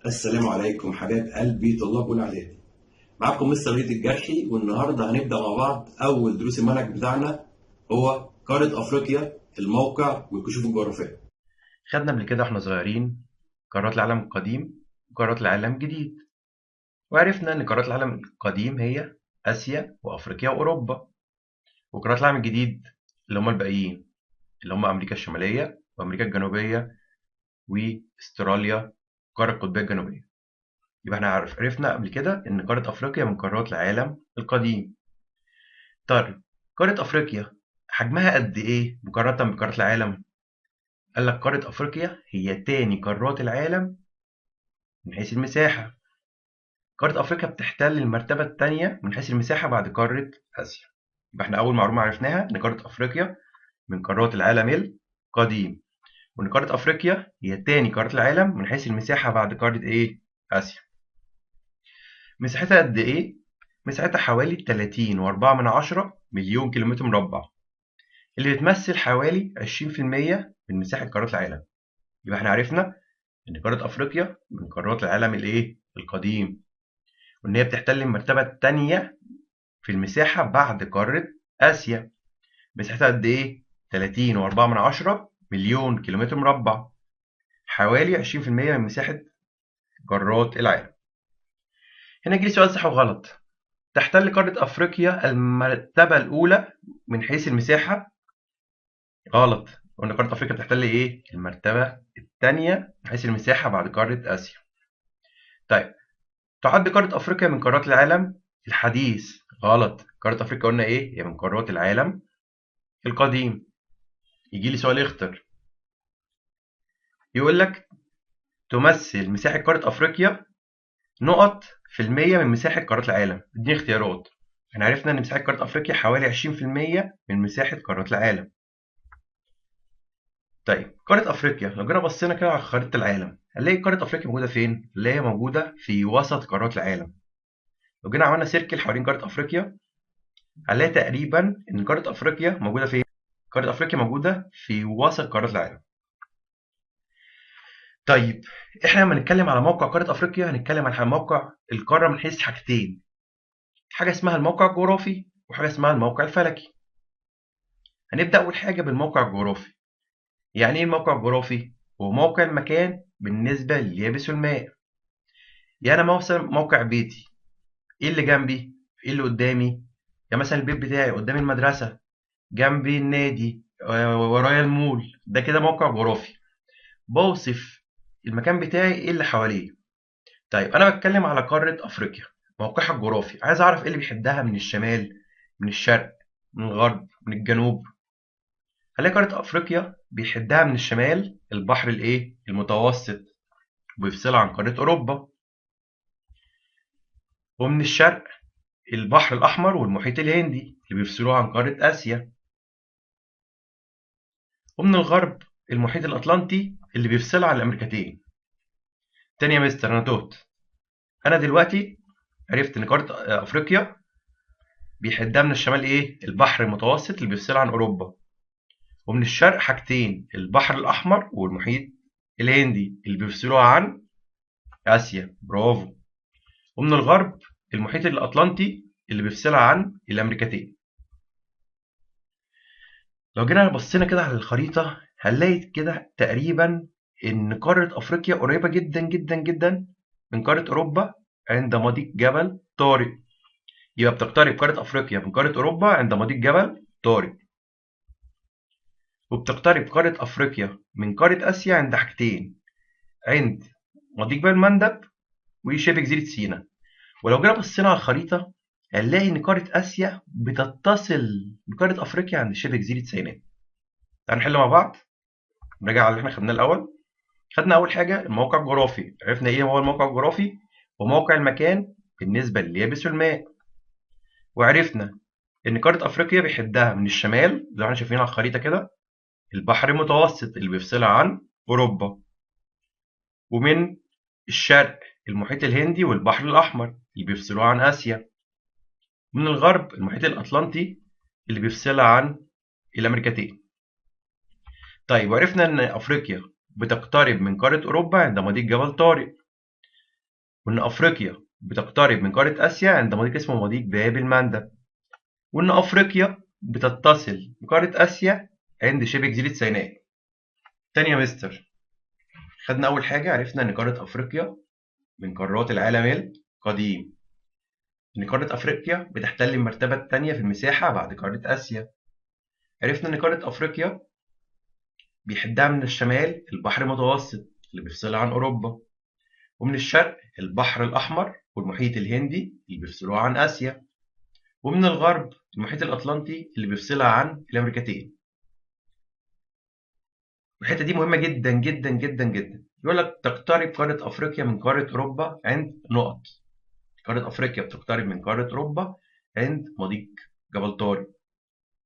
السلام عليكم حبايب قلبي طلاب اولى اعدادي. معاكم مستر وليد الجرحي، والنهارده هنبدا مع بعض اول دروس المنهج بتاعنا. هو قاره افريقيا، الموقع والكشوف الجغرافيه. خدنا قبل كده واحنا صغيرين قارات العالم القديم وقارات العالم الجديد، وعرفنا ان قارات العالم القديم هي اسيا وافريقيا واوروبا، وقارات العالم الجديد اللي هم الباقيين اللي هم امريكا الشماليه وامريكا الجنوبيه واستراليا القاره القطبيه الجنوبيه. يبقى احنا عرفنا قبل كده ان قاره افريقيا من قارات العالم القديم. طيب، قاره افريقيا حجمها قد ايه مقارنه بقارات العالم؟ قال لك قاره افريقيا هي تاني قارات العالم من حيث المساحه. قارة أفريقيا بتحتل المرتبة الثانية من حيث المساحة بعد قارة آسيا. يبقى احنا أول معلومة عرفناها إن قارة أفريقيا من قارات العالم القديم، وإن قارة أفريقيا هي تاني قارة العالم من حيث المساحة بعد قارة إيه؟ آسيا. مساحتها قد إيه؟ مساحتها حوالي 30.4 مليون كيلومتر مربع، اللي بتمثل حوالي 20% من مساحة قارات العالم. يبقى احنا عرفنا إن قارة أفريقيا من قارات العالم الإيه؟ القديم، وإن هي بتحتل المرتبة الثانية في المساحة بعد قارة آسيا. مساحتها قد إيه؟ 30.4 مليون كيلومتر مربع، حوالي 20% من مساحة قارات العالم. هنا يجي لي سؤال صح وغلط. تحتل قارة أفريقيا المرتبة الأولى من حيث المساحة؟ غلط. قلنا قارة أفريقيا بتحتل إيه؟ المرتبة الثانية من حيث المساحة بعد قارة آسيا. طيب، تعد قارة أفريقيا من قارات العالم الحديث؟ غلط. قارة أفريقيا قلنا إيه؟ هي من قارات العالم القديم. يجي لي سؤال يخطر، يقول لك تمثل مساحة قارة أفريقيا نقط في المية من مساحة قارات العالم. اديني اختيارات. احنا عرفنا ان مساحة قارة أفريقيا حوالي 20% من مساحة قارات العالم. طيب، قارة أفريقيا لو جينا بصينا كده على خريطة العالم هنلاقي قارة أفريقيا موجودة فين؟ اللي هي موجودة في وسط قارات العالم. لو جينا عملنا سيركل حوالين قارة أفريقيا هنلاقي تقريبا ان قارة أفريقيا موجودة فين؟ قارة أفريقيا موجودة في وسط قارات العالم. طيب، احنا لما نتكلم على موقع قارة أفريقيا هنتكلم عن موقع القارة من حيث حاجتين: حاجة اسمها الموقع الجغرافي وحاجة اسمها الموقع الفلكي. هنبدأ أول حاجة بالموقع الجغرافي. يعني إيه الموقع الجغرافي؟ هو موقع المكان بالنسبة لليابس والماء. يعني أنا مثلا موقع بيتي، إيه اللي جنبي؟ إيه اللي قدامي؟ يعني مثلا البيت بتاعي قدام المدرسة، جنبي النادي، ورايا المول. ده كده موقع جغرافي، بوصف المكان بتاعي إيه اللي حواليه. طيب، أنا بتكلم على قارة أفريقيا، موقعها الجغرافي عايز أعرف إيه اللي بيحدها من الشمال، من الشرق، من الغرب، من الجنوب. هنلاقي قارة أفريقيا بيحدها من الشمال البحر الإيه؟ المتوسط، وبيفصلها عن قارة أوروبا. ومن الشرق البحر الأحمر والمحيط الهندي اللي بيفصلوها عن قارة آسيا. ومن الغرب المحيط الأطلنطي اللي بيفصلها عن الأمريكتين. تاني يا مستر أنا تهت. أنا دلوقتي عرفت إن قارة أفريقيا بيحدها من الشمال إيه؟ البحر المتوسط اللي بيفصلها عن أوروبا. ومن الشرق حاجتين: البحر الأحمر والمحيط الهندي اللي بيفصلوها عن آسيا. برافو. ومن الغرب المحيط الأطلنطي اللي بيفصلها عن الأمريكتين. لو جينا بصينا كده على الخريطة هنلاقي كده تقريبا إن قارة أفريقيا قريبة جدا جدا جدا من قارة أوروبا عند مضيق جبل طارق. يبقى بتقترب قارة أفريقيا من قارة أوروبا عند مضيق جبل طارق، وبتقترب قارة أفريقيا من قارة آسيا عند حاجتين: عند مضيق باب المندب وشبه جزيرة سيناء. ولو جينا بصينا على الخريطة هنلاقي إن قارة آسيا بتتصل بقارة أفريقيا عند شبه جزيرة سيناء. تعالوا نحل مع بعض، نراجع على اللي احنا خدناه الأول. خدنا أول حاجة الموقع الجغرافي، عرفنا إيه هو الموقع الجغرافي؟ هو موقع المكان بالنسبة لليابس والماء. وعرفنا إن قارة أفريقيا بيحدها من الشمال زي ما احنا شايفين على الخريطة كده البحر المتوسط اللي بيفصلها عن أوروبا، ومن الشرق المحيط الهندي والبحر الأحمر اللي بيفصلوها عن آسيا، ومن الغرب المحيط الأطلنطي اللي بيفصلها عن الأمريكتين. طيب، وعرفنا إن أفريقيا بتقترب من قارة أوروبا عند مضيق جبل طارق. وإن أفريقيا بتقترب من قارة آسيا عند مضيق اسمه مضيق باب المندب، وإن أفريقيا بتتصل بقارة آسيا عند شبه جزيرة سيناء. تاني يا مستر، خدنا أول حاجة، عرفنا إن قارة أفريقيا من قارات العالم القديم، إن قارة أفريقيا بتحتل المرتبة الثانية في المساحة بعد قارة آسيا. عرفنا إن قارة أفريقيا بيحدها من الشمال البحر المتوسط اللي بيفصلها عن أوروبا، ومن الشرق البحر الأحمر والمحيط الهندي اللي بيفصلوها عن آسيا، ومن الغرب المحيط الأطلنطي اللي بيفصلها عن الأمريكتين. والحتة دي مهمة جدا جدا جدا جدا. يقول لك تقترب قارة أفريقيا من قارة أوروبا عند نقط. قارة أفريقيا بتقترب من قارة أوروبا عند مضيق جبل طارق.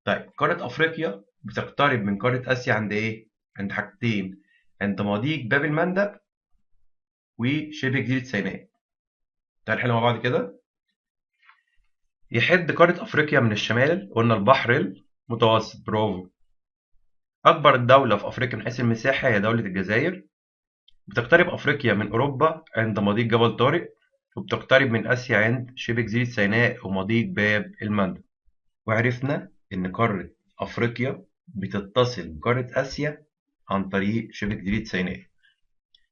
طيب قارة أفريقيا بتقترب من قارة آسيا عند إيه؟ عند حاجتين، عند مضيق باب المندب وشبه جزيرة سيناء. تعال نحل مع بعض كده. يحد قارة أفريقيا من الشمال، قلنا البحر المتوسط، برافو. أكبر دولة في أفريقيا من حيث المساحة هي دولة الجزائر. بتقترب أفريقيا من أوروبا عند مضيق جبل طارق، وبتقترب من آسيا عند شبه جزيرة سيناء ومضيق باب المندب. وعرفنا إن قارة أفريقيا بتتصل بقارة آسيا عن طريق شبه جزيرة سيناء.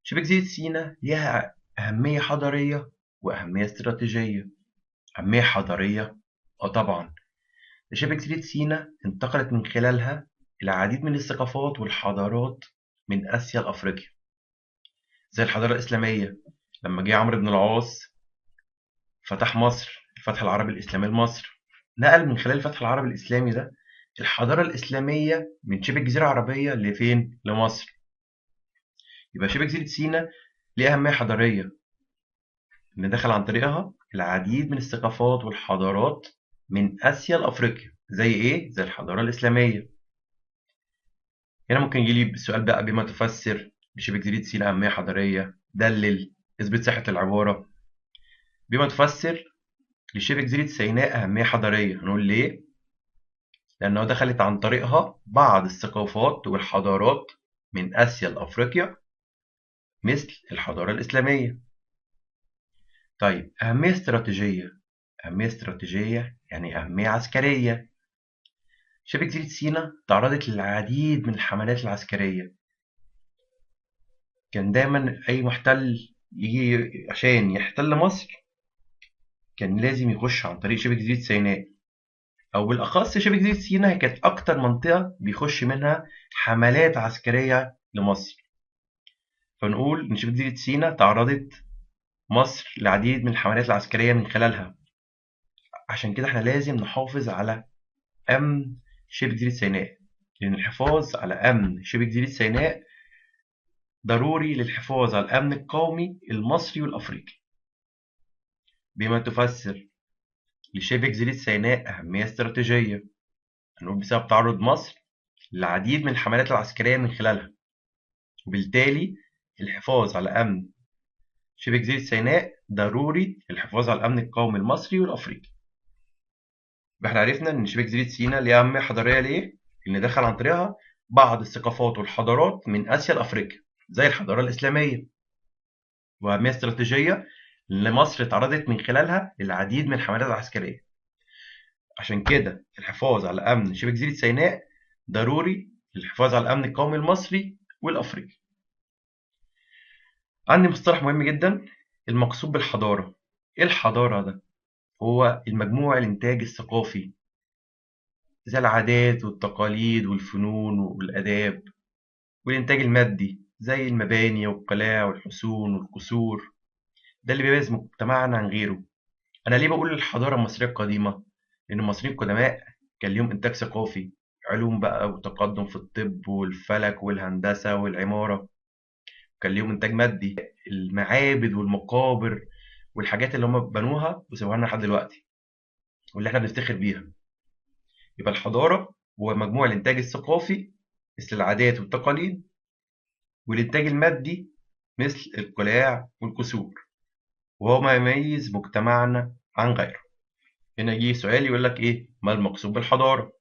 شبه جزيرة سيناء ليها أهمية حضارية وأهمية استراتيجية. أهمية حضارية طبعا، شبه جزيرة سيناء انتقلت من خلالها العديد من الثقافات والحضارات من آسيا لأفريقيا، زي الحضارة الإسلامية لما جه عمرو بن العاص فتح مصر، الفتح العربي الإسلامي لمصر، نقل من خلال الفتح العربي الإسلامي ده الحضارة الإسلامية من شبه الجزيرة العربية لفين؟ لمصر. يبقى شبه جزيرة سيناء ليها أهمية حضارية، إن دخل عن طريقها العديد من الثقافات والحضارات من آسيا لأفريقيا. زي إيه؟ زي الحضارة الإسلامية. هنا ممكن يجي لي السؤال بقى، بما تفسر لشبه جزيرة سيناء أهمية حضارية، دلل، اثبت صحة العبارة. بما تفسر لشبه جزيرة سيناء أهمية حضارية، هنقول ليه؟ لأنه دخلت عن طريقها بعض الثقافات والحضارات من آسيا لأفريقيا مثل الحضارة الإسلامية. طيب أهمية استراتيجية. أهمية استراتيجية يعني أهمية عسكرية. شبه جزيرة سيناء تعرضت للعديد من الحملات العسكرية. كان دايما أي محتل يجي عشان يحتل مصر كان لازم يخش عن طريق شبه جزيرة سيناء، أو بالأخص شبه جزيرة سيناء كانت أكتر منطقة بيخش منها حملات عسكرية لمصر. فنقول إن شبه جزيرة سيناء تعرضت مصر للعديد من الحملات العسكرية من خلالها. عشان كده احنا لازم نحافظ على أمن شبه جزيرة سيناء، لأن الحفاظ على أمن شبه جزيرة سيناء ضروري للحفاظ على الأمن القومي المصري والأفريقي. بما تفسر لشبه جزيرة سيناء أهمية استراتيجية، هنقول بسبب تعرض مصر للعديد من الحملات العسكرية من خلالها، وبالتالي الحفاظ على أمن شبه جزيرة سيناء ضروري للحفاظ على الأمن القومي المصري والأفريقي. احنا عرفنا إن شبه جزيرة سيناء ليها أهمية حضارية ليه؟ لأن دخل عن طريقها بعض الثقافات والحضارات من آسيا لأفريقيا زي الحضارة الإسلامية. وأهمية استراتيجية لأن مصر اتعرضت من خلالها للعديد من الحملات العسكرية. عشان كده الحفاظ على أمن شبه جزيرة سيناء ضروري للحفاظ على الأمن القومي المصري والأفريقي. عندي مصطلح مهم جدا، المقصود بالحضارة. إيه الحضارة ده؟ هو المجموع الإنتاج الثقافي زي العادات والتقاليد والفنون والآداب، والإنتاج المادي زي المباني والقلاع والحصون والقصور. ده اللي بيميز مجتمعنا عن غيره. أنا ليه بقول الحضارة المصرية القديمة؟ لأن المصريين القدماء كان ليهم إنتاج ثقافي، علوم بقى وتقدم في الطب والفلك والهندسة والعمارة. كان ليهم إنتاج مادي، المعابد والمقابر والحاجات اللي هم بنوها وسيبوها لنا لحد دلوقتي واللي احنا بنفتخر بيها. يبقى الحضارة هو مجموع الإنتاج الثقافي مثل العادات والتقاليد، والإنتاج المادي مثل القلاع والقصور، وهو ما يميز مجتمعنا عن غيره. هنا يجي سؤال يقول لك إيه؟ ما المقصود بالحضارة؟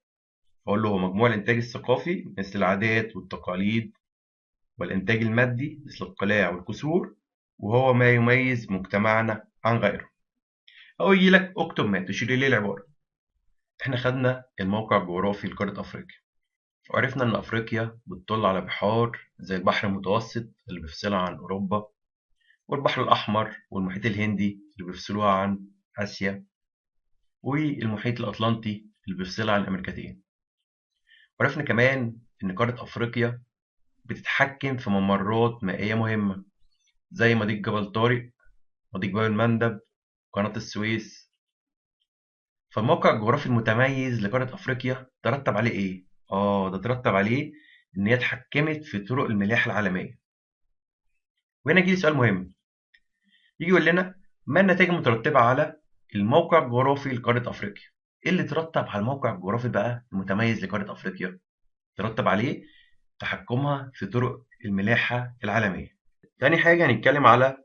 أقول له هو مجموع الإنتاج الثقافي مثل العادات والتقاليد، والإنتاج المادي مثل القلاع والقصور، وهو ما يميز مجتمعنا عن غيره. أو يجي لك اكتب ما تشير إليه العبارة. إحنا خدنا الموقع الجغرافي لقارة أفريقيا، وعرفنا إن أفريقيا بتطل على بحار زي البحر المتوسط اللي بيفصلها عن أوروبا، والبحر الأحمر والمحيط الهندي اللي بيفصلوها عن آسيا، والمحيط الأطلنطي اللي بيفصلها عن الأمريكتين. وعرفنا كمان إن قارة أفريقيا بتتحكم في ممرات مائية مهمة زي مضيق جبل طارق، مضيق باب المندب، قناة السويس. فالموقع الجغرافي المتميز لقارة أفريقيا ترتب عليه إيه؟ ده ترتب عليه إن هي اتحكمت في طرق الملاحة العالمية. وهنا يجي سؤال مهم، يجي يقول لنا ما النتائج المترتبة على الموقع الجغرافي لقارة أفريقيا؟ إيه اللي ترتب على الموقع الجغرافي بقى المتميز لقارة أفريقيا؟ ترتب عليه تحكمها في طرق الملاحة العالمية. تاني حاجة هنتكلم على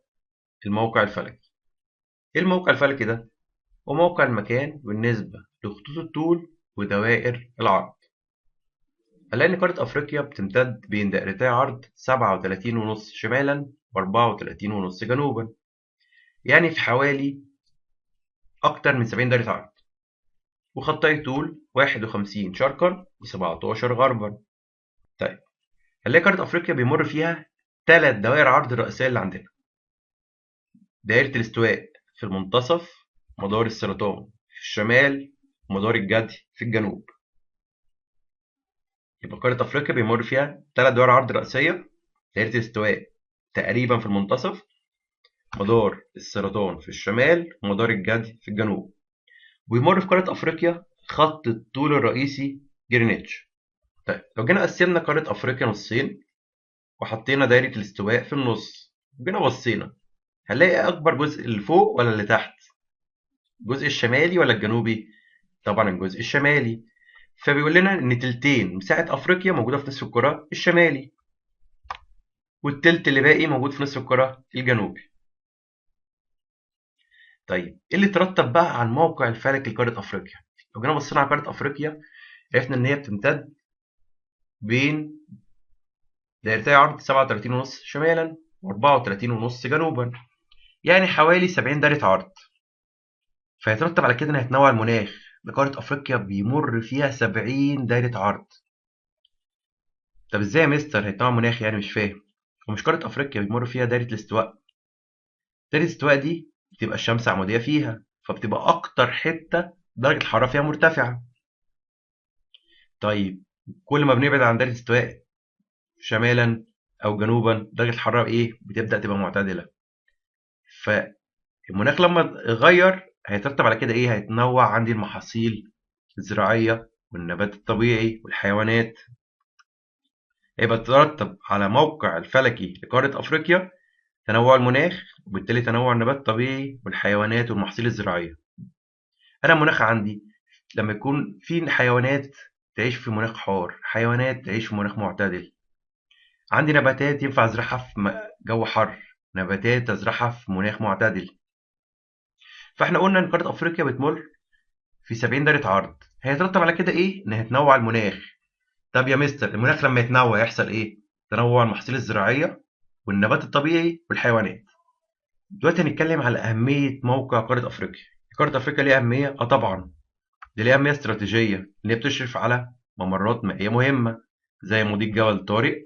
الموقع الفلكي. إيه الموقع الفلكي ده؟ هو موقع المكان بالنسبة لخطوط الطول ودوائر العرض. هنلاقي إن قارة أفريقيا بتمتد بين دائرتي عرض 37.5 شمالا و34.5 جنوبا، يعني في حوالي أكتر من 70 دايرة عرض، وخطي طول 51 شرقا و17 غربا. طيب هنلاقي قارة أفريقيا بيمر فيها 3 دوائر عرض الرئيسية اللي عندنا: دائرة الاستواء في المنتصف، مدار السرطان في الشمال، ومدار الجدي في الجنوب. يبقى قارة أفريقيا بيمر فيها 3 دوائر عرض رئيسية: دائرة الاستواء تقريبا في المنتصف، مدار السرطان في الشمال، ومدار الجدي في الجنوب. ويمر في قارة أفريقيا خط الطول الرئيسي جرينتش. طيب لو جينا قسمنا قارة أفريقيا نصين وحطينا دايرة الاستواء في النص وجينا بصينا، هنلاقي أكبر جزء اللي فوق ولا اللي تحت؟ الجزء الشمالي ولا الجنوبي؟ طبعا الجزء الشمالي. فبيقول لنا إن تلتين مساحة أفريقيا موجودة في نصف الكرة الشمالي، والتلت اللي باقي موجود في نصف الكرة الجنوبي. طيب ايه اللي ترتب بقى على الموقع الفلكي لقارة أفريقيا؟ لو جينا بصينا على قارة أفريقيا عرفنا إن هي بتمتد بين دايرتي عرض 37.5 شمالا و34.5 جنوبا، يعني حوالي 70 دايرة عرض. فيترتب على كده إن هيتنوع المناخ لقارة أفريقيا بيمر فيها 70 دايرة عرض. طب ازاي يا مستر هيتنوع المناخ؟ يعني مش فاهم. ومش قارة أفريقيا بيمر فيها دايرة الاستواء؟ دايرة الاستواء دي بتبقى الشمس عمودية فيها، فبتبقى أكتر حتة درجة الحرارة فيها مرتفعة. طيب كل ما بنبعد عن دايرة الاستواء شمالا أو جنوبا درجة الحرارة بتبدأ تبقى معتدلة. فالمناخ لما اتغير هيترتب على كده هيتنوع عندي المحاصيل الزراعية والنبات الطبيعي والحيوانات. هيبقى ترتب على موقع الفلكي لقارة أفريقيا تنوع المناخ، وبالتالي تنوع النبات الطبيعي والحيوانات والمحاصيل الزراعية. أنا المناخ عندي لما يكون في حيوانات تعيش في مناخ حار، حيوانات تعيش في مناخ معتدل. عندي نباتات ينفع أزرعها في جو حر، نباتات أزرعها في مناخ معتدل. فإحنا قلنا إن قارة أفريقيا بتمر في 70 دايرة عرض، هيترتب على كده إن هيتنوع المناخ. طب يا مستر المناخ لما يتنوع يحصل تنوع المحاصيل الزراعية والنبات الطبيعي والحيوانات. دلوقتي هنتكلم على أهمية موقع قارة أفريقيا. قارة أفريقيا ليها أهمية؟ طبعا دي ليها أهمية استراتيجية، إن هي بتشرف على ممرات مائية مهمة زي مضيق جبل طارق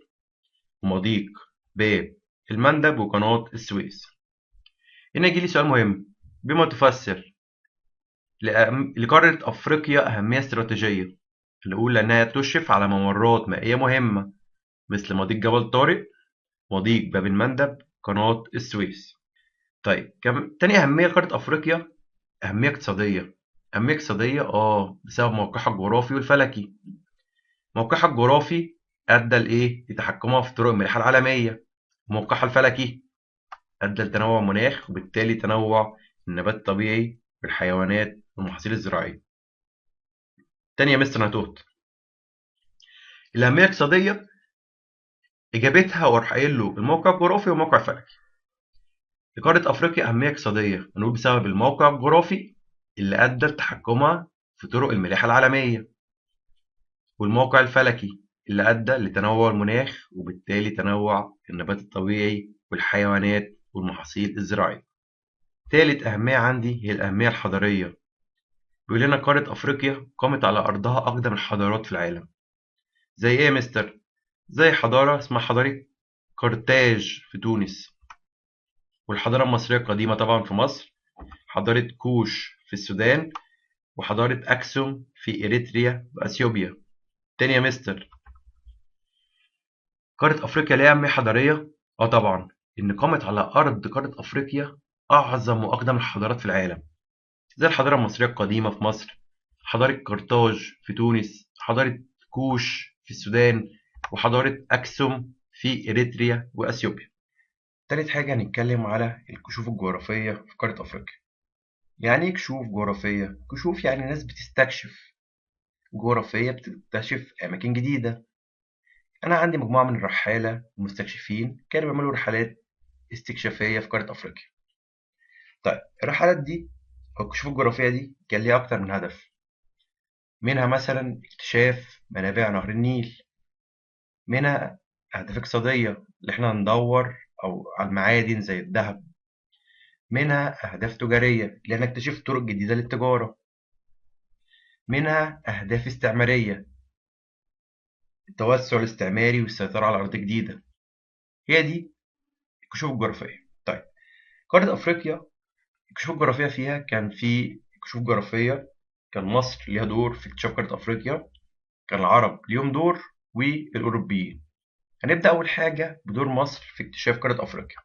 ومضيق باب المندب وقناة السويس. هنا يجي لي سؤال مهم، بما تفسر لقارة أفريقيا أهمية استراتيجية؟ الأولى إنها تشرف على ممرات مائية مهمة مثل مضيق جبل طارق، مضيق باب المندب، قناة السويس. طيب تاني أهمية لقارة أفريقيا أهمية اقتصادية. أهمية اقتصادية بسبب موقعها الجغرافي والفلكي. موقعها الجغرافي أدى لتحكمها في طرق الملاحة العالمية، وموقعها الفلكي أدى لتنوع المناخ وبالتالي تنوع النبات الطبيعي والحيوانات والمحاصيل الزراعية. تاني يا مستر أنا تهت. الأهمية الاقتصادية إجابتها وراح قايل له الموقع الجغرافي والموقع الفلكي. لقارة أفريقيا أهمية اقتصادية هنقول بسبب الموقع الجغرافي اللي أدى لتحكمها في طرق الملاحة العالمية، والموقع الفلكي اللي أدى لتنوع المناخ وبالتالي تنوع النبات الطبيعي والحيوانات والمحاصيل الزراعية. تالت أهمية عندي هي الأهمية الحضارية. بيقول لنا قارة أفريقيا قامت على أرضها أقدم الحضارات في العالم. زي إيه يا مستر؟ زي حضارة اسمها حضارة قرطاج في تونس، والحضارة المصرية القديمة طبعا في مصر، حضارة كوش في السودان، وحضارة أكسوم في إريتريا وأثيوبيا. تاني يا مستر، قارة أفريقيا ليها أهمية حضارية؟ طبعا، إن قامت على أرض قارة أفريقيا أعظم وأقدم الحضارات في العالم، زي الحضارة المصرية القديمة في مصر، حضارة قرطاج في تونس، حضارة كوش في السودان، وحضارة أكسوم في إريتريا وأثيوبيا. تالت حاجة هنتكلم على الكشوف الجغرافية في قارة أفريقيا. يعني إيه كشوف جغرافية؟ كشوف يعني ناس بتستكشف، جغرافية بتكتشف أماكن جديدة. أنا عندي مجموعة من الرحالة والمستكشفين كانوا بيعملوا رحلات استكشافية في قارة أفريقيا. طيب الرحلات دي أو الكشوف الجغرافية دي كان ليها أكتر من هدف، منها مثلا اكتشاف منابع نهر النيل، منها أهداف اقتصادية اللي إحنا ندور أو على المعادن زي الذهب، منها أهداف تجارية اللي إحنا نكتشف طرق جديدة للتجارة، منها أهداف استعمارية، التوسع الاستعماري والسيطرة على أرض جديدة. هي دي الكشوف الجغرافية. طيب قارة أفريقيا الكشوف الجغرافية فيها كان في كشوف جغرافية، كان مصر ليها دور في اكتشاف قارة أفريقيا، كان العرب ليهم دور والأوروبيين. هنبدأ أول حاجة بدور مصر في اكتشاف قارة أفريقيا.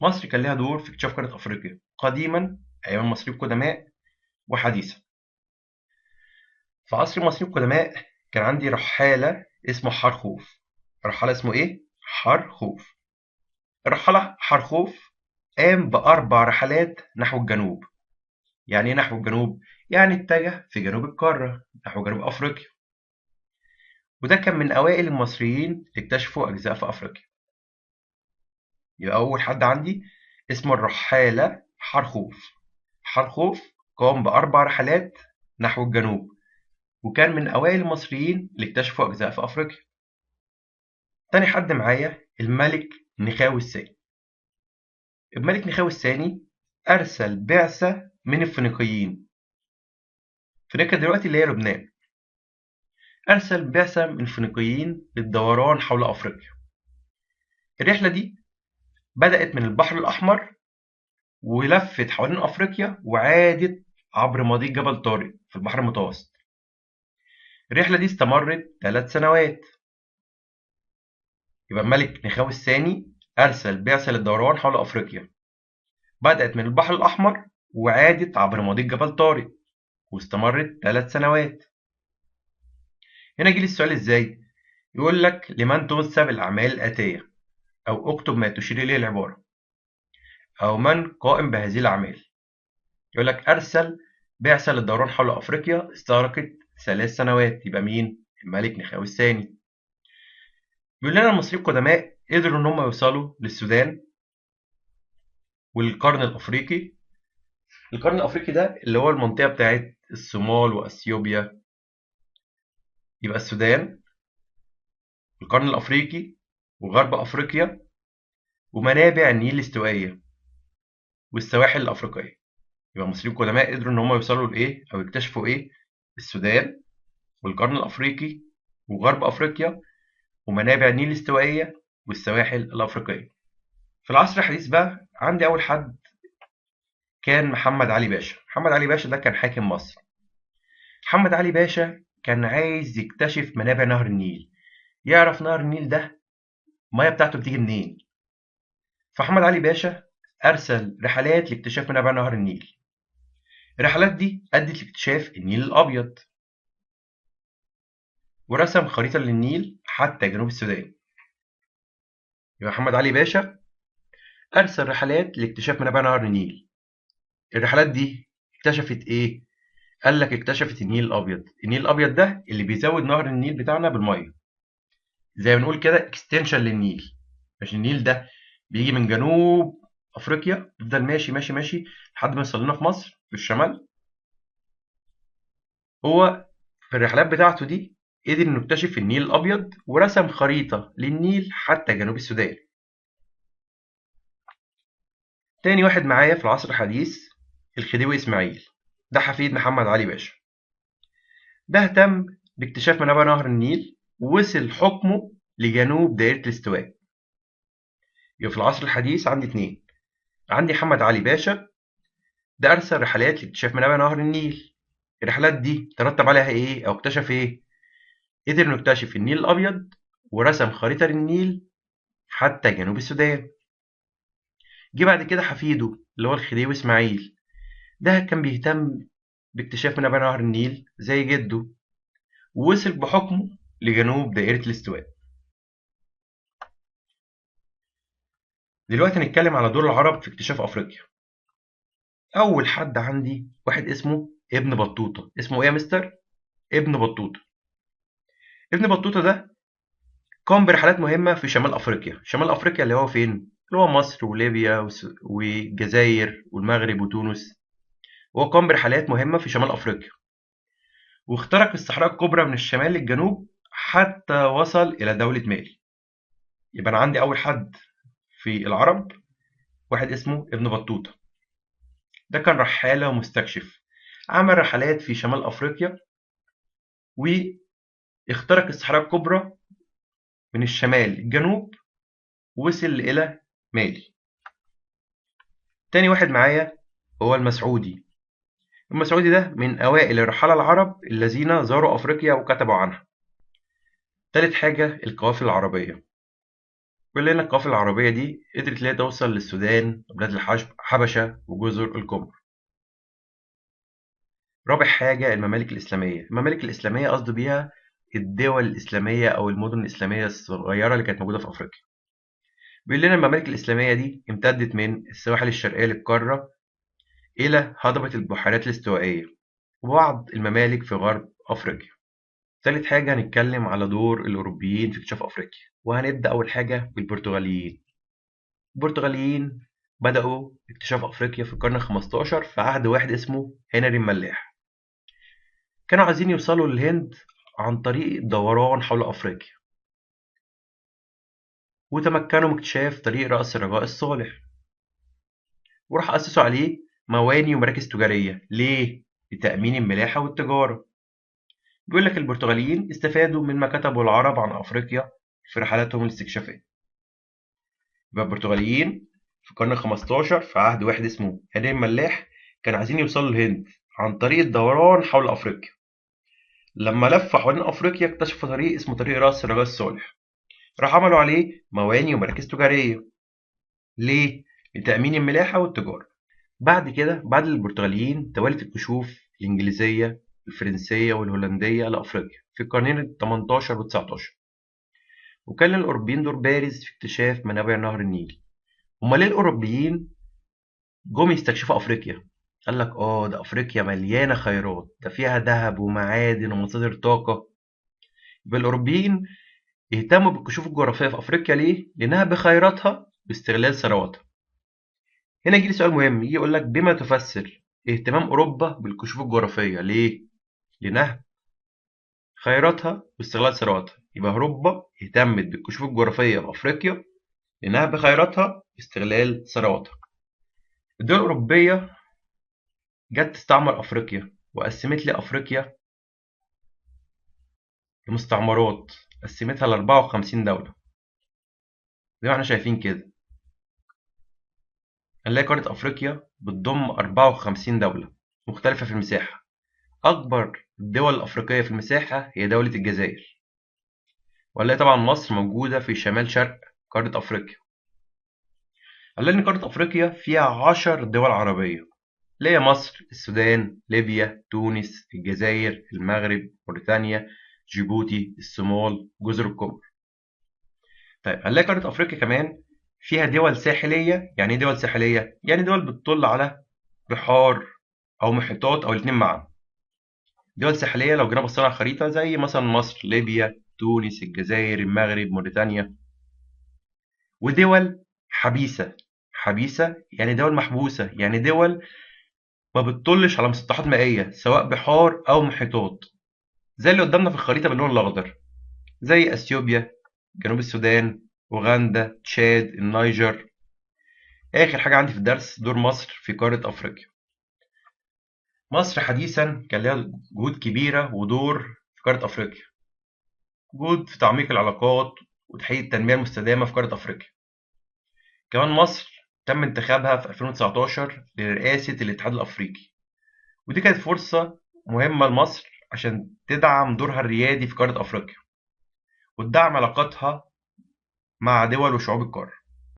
مصر كان لها دور في اكتشاف قارة أفريقيا قديما أيام المصريين القدماء وحديثا. في عصر المصريين القدماء كان عندي رحالة اسمه حرخوف. رحالة اسمه إيه؟ حرخوف. الرحالة حرخوف قام بأربع رحلات نحو الجنوب. يعني إيه نحو الجنوب؟ يعني اتجه في جنوب القارة نحو جنوب أفريقيا، وده كان من أوائل المصريين اللي اكتشفوا أجزاء في أفريقيا. يبقى أول حد عندي اسمه الرحالة حرخوف. حرخوف قام بأربع رحلات نحو الجنوب، وكان من أوائل المصريين اللي اكتشفوا أجزاء في أفريقيا. تاني حد معايا الملك نخاوي الثاني. الملك نخاوي الثاني أرسل بعثة من الفينيقيين. فينيقيا دلوقتي اللي هي لبنان. أرسل بعثة من الفينيقيين للدوران حول أفريقيا. الرحلة دي بدأت من البحر الأحمر ولفت حوالين أفريقيا وعادت عبر مضيق جبل طارق في البحر المتوسط. الرحلة دي استمرت 3 سنوات. يبقى الملك نخاوي الثاني أرسل بعثة للدوران حول أفريقيا، بدأت من البحر الأحمر وعادت عبر مضيق جبل طارق واستمرت 3 سنوات. هنا يجي لي السؤال إزاي؟ يقول لك لمن تنسب الأعمال الآتية، أو اكتب ما تشير إليه العبارة، أو من قائم بهذه الأعمال. يقول لك أرسل بعثة للدوران حول أفريقيا استغرقت 3 سنوات. يبقى مين؟ الملك نخاوي الثاني. بيقول لنا المصريين القدماء قدروا إن هم يوصلوا للسودان والقرن الأفريقي. القرن الأفريقي ده اللي هو المنطقة بتاعت الصومال وأثيوبيا. يبقى السودان، القرن الأفريقي، وغرب أفريقيا، ومنابع النيل الاستوائية والسواحل الأفريقية. يبقى المصريين القدماء قدروا إن هم يوصلوا لإيه أو يكتشفوا إيه؟ السودان والقرن الأفريقي وغرب أفريقيا ومنابع النيل الاستوائية والسواحل الأفريقية. في العصر الحديث بقى عندي أول حد كان محمد علي باشا. محمد علي باشا ده كان حاكم مصر. محمد علي باشا كان عايز يكتشف منابع نهر النيل، يعرف نهر النيل ده المية بتاعته بتيجي منين. فمحمد علي باشا أرسل رحلات لاكتشاف منابع نهر النيل. الرحلات دي أدت لاكتشاف النيل الأبيض، ورسم خريطة للنيل حتى جنوب السودان. يبقى محمد علي باشا أرسل رحلات لاكتشاف منابع نهر النيل. الرحلات دي اكتشفت إيه؟ قال لك اكتشفت النيل الأبيض. النيل الأبيض ده اللي بيزود نهر النيل بتاعنا بالمية، زي ما بنقول كده اكستنشن للنيل. مش النيل ده بيجي من جنوب أفريقيا يفضل ماشي ماشي ماشي لحد ما يوصل لنا في مصر في الشمال. هو في الرحلات بتاعته دي قدر إنه يكتشف النيل الأبيض ورسم خريطة للنيل حتى جنوب السودان. تاني واحد معايا في العصر الحديث الخديوي إسماعيل، ده حفيد محمد علي باشا. ده اهتم باكتشاف منابع نهر النيل ووصل حكمه لجنوب دائرة الاستواء. يبقى في العصر الحديث عندي اتنين، عندي محمد علي باشا، ده أرسل رحلات لاكتشاف منابع نهر النيل. الرحلات دي ترتب عليها إيه أو اكتشف إيه؟ قدر إنه يكتشف النيل الأبيض ورسم خريطة للنيل حتى جنوب السودان. جه بعد كده حفيده اللي هو الخديوي إسماعيل، ده كان بيهتم باكتشاف منابع نهر النيل زي جده، ووصل بحكمه لجنوب دائرة الاستواء. دلوقتي هنتكلم على دور العرب في اكتشاف أفريقيا. أول حد عندي واحد اسمه ابن بطوطة. اسمه إيه يا مستر؟ ابن بطوطة. ابن بطوطة ده قام برحلات مهمة في شمال أفريقيا. شمال أفريقيا اللي هو فين؟ اللي هو مصر وليبيا والجزائر والمغرب وتونس. هو قام برحلات مهمة في شمال أفريقيا، واخترق الصحراء الكبرى من الشمال للجنوب حتى وصل إلى دولة مالي. يبقى أنا عندي أول حد في العرب واحد اسمه ابن بطوطة. ده كان رحالة ومستكشف، عمل رحلات في شمال أفريقيا واخترق الصحراء الكبرى من الشمال للجنوب ووصل إلى مالي. تاني واحد معايا هو المسعودي. المسعودي ده من أوائل الرحالة العرب الذين زاروا أفريقيا وكتبوا عنها. تالت حاجة القوافل العربية. بيقول لنا القوافل العربية دي قدرت إنها توصل للسودان وبلاد الحبشة وجزر القمر. رابع حاجة الممالك الإسلامية. الممالك الإسلامية قصد بيها الدول الإسلامية أو المدن الإسلامية الصغيرة اللي كانت موجودة في أفريقيا. بيقول لنا الممالك الإسلامية دي امتدت من السواحل الشرقية للقارة إلى هضبة البحيرات الاستوائية وبعض الممالك في غرب أفريقيا. ثالث حاجة هنتكلم على دور الأوروبيين في اكتشاف أفريقيا، وهنبدأ أول حاجة بالبرتغاليين. البرتغاليين بدأوا اكتشاف أفريقيا في القرن الخمستاشر في عهد واحد اسمه هنري الملاح. كانوا عايزين يوصلوا للهند عن طريق دوران حول أفريقيا، وتمكنوا من اكتشاف طريق رأس الرجاء الصالح، وراح أسسوا عليه مواني ومراكز تجارية. ليه؟ لتأمين الملاحة والتجارة. بيقول لك البرتغاليين استفادوا مما كتبه العرب عن أفريقيا في رحلاتهم الاستكشافية. يبقى البرتغاليين في القرن الخمستاشر في عهد واحد اسمه هنري الملاح كانوا عايزين يوصلوا الهند عن طريق الدوران حول أفريقيا. لما لفوا حوالين أفريقيا اكتشفوا طريق اسمه طريق رأس الرجاء الصالح، راح عملوا عليه مواني ومراكز تجارية. ليه؟ لتأمين الملاحة والتجارة. بعد كده بعد البرتغاليين توالت الكشوف الإنجليزية الفرنسية والهولندية لأفريقيا في القرنين التمنتاشر والتسعتاشر، وكان للأوروبيين دور بارز في اكتشاف منابع نهر النيل. هما ليه الأوروبيين جم يستكشفوا أفريقيا؟ قال لك ده أفريقيا مليانة خيرات، ده فيها ذهب ومعادن ومصادر طاقة. يبقى الأوروبيين اهتموا بالكشوف الجغرافية في أفريقيا ليه؟ لأنها بخيراتها باستغلال ثرواتها. هنا يجي لي سؤال مهم، يجي يقول لك بما تفسر اهتمام أوروبا بالكشوف الجغرافية ليه؟ لأنها خيراتها واستغلال ثرواتها. يبقى أوروبا اهتمت بالكشوف الجغرافية في أفريقيا لأنها بخيراتها واستغلال ثرواتها. الدول الأوروبية جت تستعمر أفريقيا وقسمت لي أفريقيا لمستعمرات، قسمتها ل54 دولة زي ما احنا شايفين كده. هنلاقي قارة أفريقيا بتضم 54 دولة مختلفة في المساحة. أكبر الدول الأفريقية في المساحة هي دولة الجزائر، وهنلاقي طبعا مصر موجودة في شمال شرق قارة أفريقيا. هنلاقي إن قارة أفريقيا فيها 10 دول عربية، اللي هي مصر، السودان، ليبيا، تونس، الجزائر، المغرب، موريتانيا، جيبوتي، الصومال، جزر القمر. طيب هنلاقي قارة أفريقيا كمان فيها دول ساحلية. يعني إيه دول ساحلية؟ يعني دول بتطل على بحار أو محيطات أو الاتنين معا. دول ساحلية لو جينا بصينا على الخريطة زي مثلا مصر، ليبيا، تونس، الجزائر، المغرب، موريتانيا. ودول حبيسة. حبيسة يعني دول محبوسة، يعني دول ما بتطلش على مسطحات مائية سواء بحار أو محيطات، زي اللي قدامنا في الخريطة باللون الأخضر، زي أثيوبيا، جنوب السودان، أوغندا، تشاد، النيجر. آخر حاجة عندي في الدرس دور مصر في قارة أفريقيا. مصر حديثا كان لها جهود كبيرة ودور في قارة أفريقيا، جهود في تعميق العلاقات وتحقيق التنمية المستدامة في قارة أفريقيا. كمان مصر تم انتخابها في 2019 لرئاسة الاتحاد الأفريقي، ودي كانت فرصة مهمة لمصر عشان تدعم دورها الريادي في قارة أفريقيا وتدعم علاقاتها مع دول وشعوب القارة.